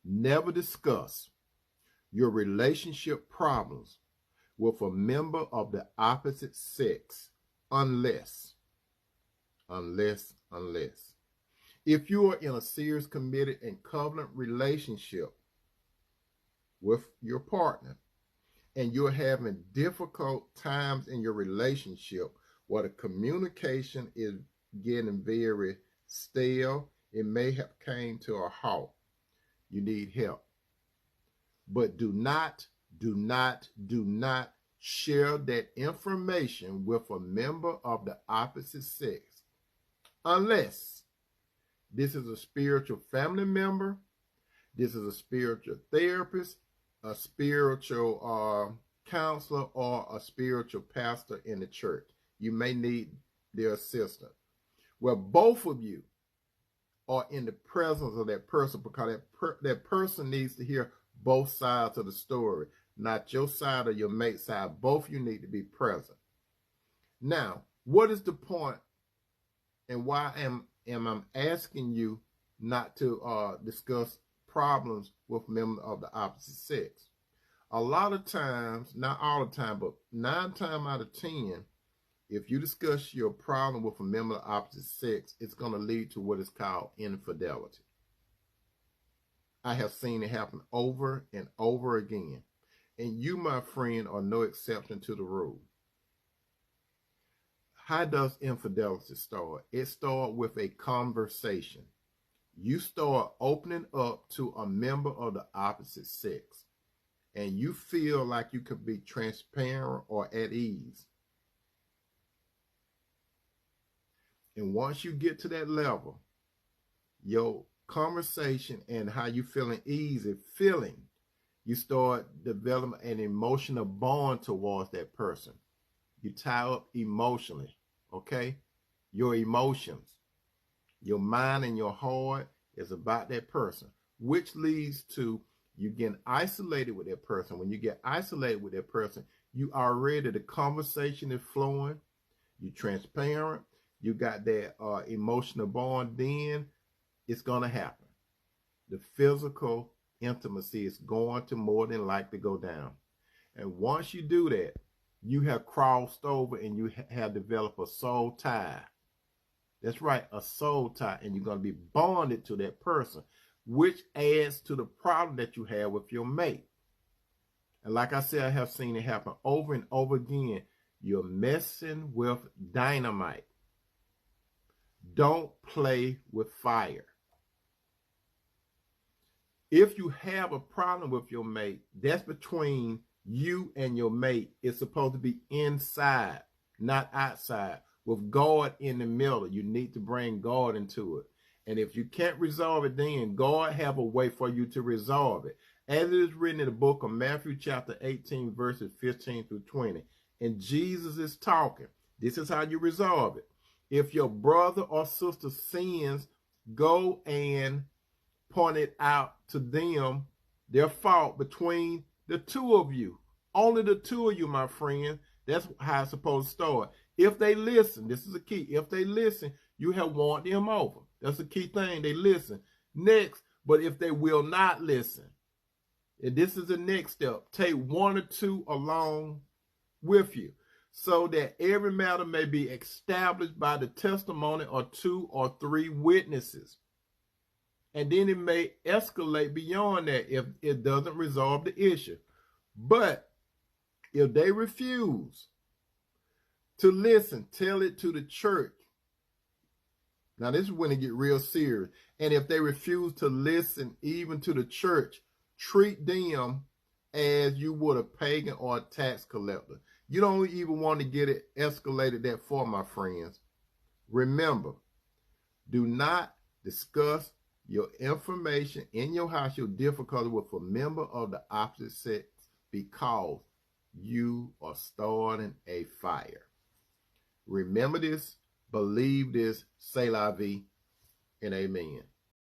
Never discuss your relationship problems with a member of the opposite sex unless. If you are in a serious, committed, and covenant relationship with your partner and you're having difficult times in your relationship where the communication is getting very stale, it may have came to a halt. You need help. But do not share that information with a member of the opposite sex unless this is a spiritual family member, this is a spiritual therapist, a spiritual counselor, or a spiritual pastor in the church. You may need their assistance. Well, both of you are in the presence of that person, because that person needs to hear both sides of the story, not your side or your mate's side. Both of you need to be present. Now, what is the point, and why am I asking you not to discuss problems with members of the opposite sex? A lot of times, not all the time, but 9 times out of 10, if you discuss your problem with a member of the opposite sex, it's going to lead to what is called infidelity. I have seen it happen over and over again. And you, my friend, are no exception to the rule. How does infidelity start? It starts with a conversation. You start opening up to a member of the opposite sex, and you feel like you could be transparent or at ease. And once you get to that level, your conversation and how you feeling easy, you start developing an emotional bond towards that person. You tie up emotionally, okay? Your emotions, your mind and your heart is about that person, which leads to you getting isolated with that person. When you get isolated with that person, you already, the conversation is flowing, you're transparent, you got that emotional bond, then it's going to happen. The physical intimacy is going to more than likely go down. And once you do that, you have crossed over and you have developed a soul tie. That's right, a soul tie. And you're going to be bonded to that person, which adds to the problem that you have with your mate. And like I said, I have seen it happen over and over again. You're messing with dynamite. Don't play with fire. If you have a problem with your mate, that's between you and your mate. It's supposed to be inside, not outside, with God in the middle. You need to bring God into it. And if you can't resolve it, then God have a way for you to resolve it. As it is written in the book of Matthew chapter 18, verses 15 through 20. And Jesus is talking. This is how you resolve it. If your brother or sister sins, go and point it out to them, their fault between the two of you. Only the two of you, my friend. That's how it's supposed to start. If they listen, this is a key. If they listen, you have won them over. That's the key thing. They listen. Next, but if they will not listen, and this is the next step, take 1 or 2 along with you, so that every matter may be established by the testimony of 2 or 3 witnesses. And then it may escalate beyond that if it doesn't resolve the issue. But if they refuse to listen, tell it to the church. Now this is when it get real serious. And if they refuse to listen even to the church, treat them as you would a pagan or a tax collector. You don't even want to get it escalated that far, my friends. Remember, do not discuss your information in your house, your difficulty with a member of the opposite sex, because you are starting a fire. Remember this, believe this, say la vie, and amen.